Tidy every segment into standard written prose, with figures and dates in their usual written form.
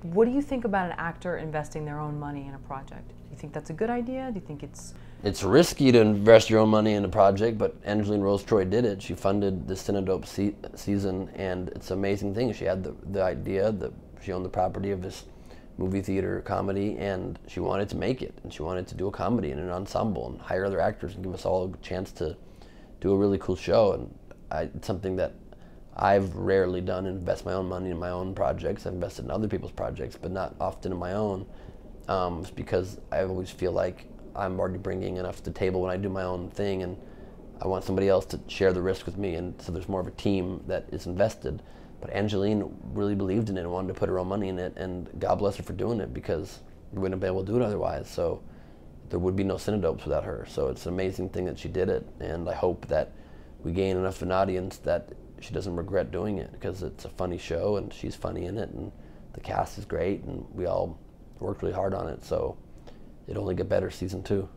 What do you think about an actor investing their own money in a project? Do you think that's a good idea? Do you think it's... It's risky to invest your own money in a project, but Angeline-Rose did it. She funded the CINEDOPES season, and it's an amazing thing. She had the idea, she owned the property of this movie theater comedy, and she wanted to make it, and she wanted to do a comedy in an ensemble and hire other actors and give us all a chance to do a really cool show. And it's something that I've rarely done, invest my own money in my own projects. I've invested in other people's projects, but not often in my own, just because I always feel like I'm already bringing enough to the table when I do my own thing, and I want somebody else to share the risk with me, and so there's more of a team that is invested. But Angeline really believed in it and wanted to put her own money in it, and God bless her for doing it, because we wouldn't have been able to do it otherwise. So there would be no CINEDOPES without her. So it's an amazing thing that she did it, and I hope that we gain enough of an audience that she doesn't regret doing it, because it's a funny show and she's funny in it, and the cast is great, and we all worked really hard on it. So it'll only get better season 2.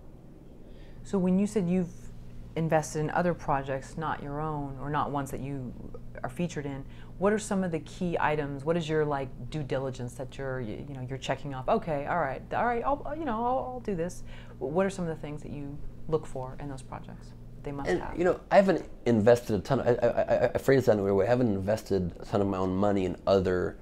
So when you said you've invested in other projects, not your own, or not ones that you are featured in, what are some of the key items? What is your due diligence that you're checking off? Okay, all right, I'll do this. What are some of the things that you look for in those projects? They must have. I haven't invested a ton. I phrase that in a weird way. I haven't invested a ton of my own money in other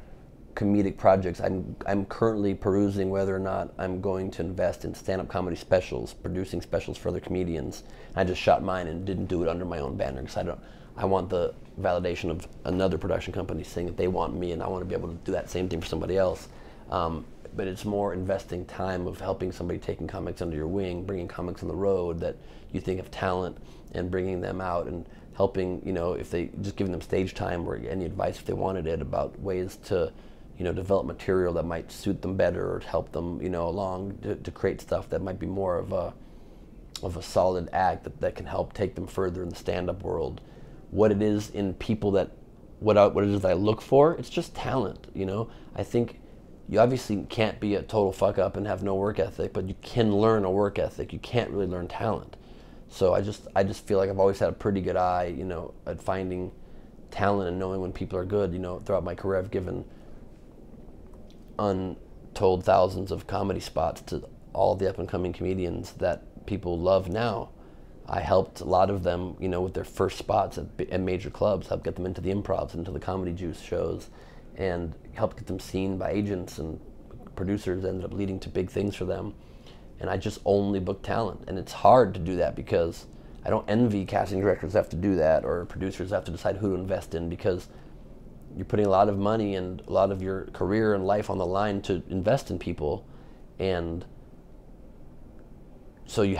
comedic projects. I'm currently perusing whether or not I'm going to invest in stand-up comedy specials, producing specials for other comedians. I just shot mine and didn't do it under my own banner, because I want the validation of another production company saying that they want me, and I want to be able to do that same thing for somebody else. But it's more investing time of helping somebody, taking comics under your wing, bringing comics on the road that you think have talent, and bringing them out and helping, if they just giving them stage time or any advice if they wanted it about ways to develop material that might suit them better or help them, along to create stuff that might be more of a solid act that can help take them further in the stand-up world. What it is in people what it is that I look for, it's just talent, I think you obviously can't be a total fuck up and have no work ethic, but you can learn a work ethic. You can't really learn talent. So I just feel like I've always had a pretty good eye, at finding talent and knowing when people are good. Throughout my career, I've given untold thousands of comedy spots to all the up-and-coming comedians that people love now. I helped a lot of them, with their first spots at major clubs, helped get them into the improvs, into the Comedy Juice shows, and helped get them seen by agents and producers that ended up leading to big things for them. And I just only book talent, and it's hard to do that because I don't envy casting directors that have to do that, or producers that have to decide who to invest in, because you're putting a lot of money and a lot of your career and life on the line to invest in people, and so you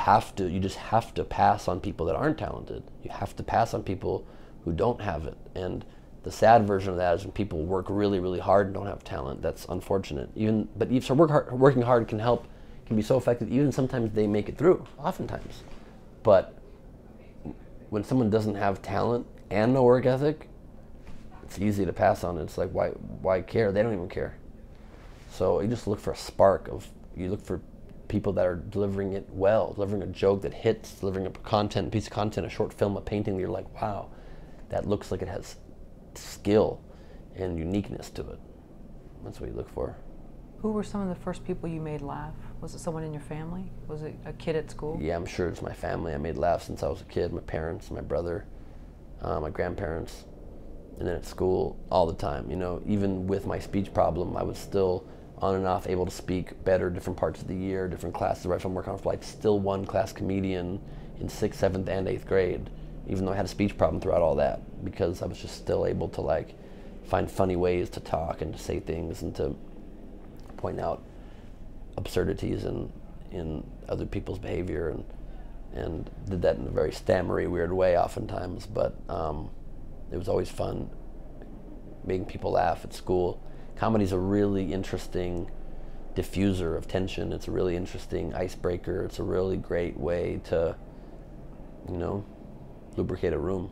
just have to pass on people that aren't talented. You have to pass on people who don't have it. And the sad version of that is when people work really, really hard and don't have talent. That's unfortunate. So working hard can be so effective. Even sometimes they make it through, oftentimes. But when someone doesn't have talent and no work ethic, it's easy to pass on. It's like, why care? They don't even care. So you just look for a spark you look for people that are delivering it well, delivering a joke that hits, delivering a piece of content, a short film, a painting that you're like, wow, that looks like it has skill and uniqueness to it. That's what you look for. Who were some of the first people you made laugh? Was it someone in your family? Was it a kid at school? Yeah, I'm sure it's my family. I made laugh since I was a kid. My parents, my brother, my grandparents, and then at school all the time. Even with my speech problem, I was still on and off able to speak better different parts of the year, different classes. Right from working on flights, still one class comedian in 6th, 7th, and 8th grade, even though I had a speech problem throughout all that, because I was just still able to find funny ways to talk and to say things and to point out absurdities in other people's behavior, and did that in a very stammery, weird way oftentimes, but it was always fun making people laugh at school. Comedy's a really interesting diffuser of tension. It's a really interesting icebreaker. It's a really great way to, lubricate a room.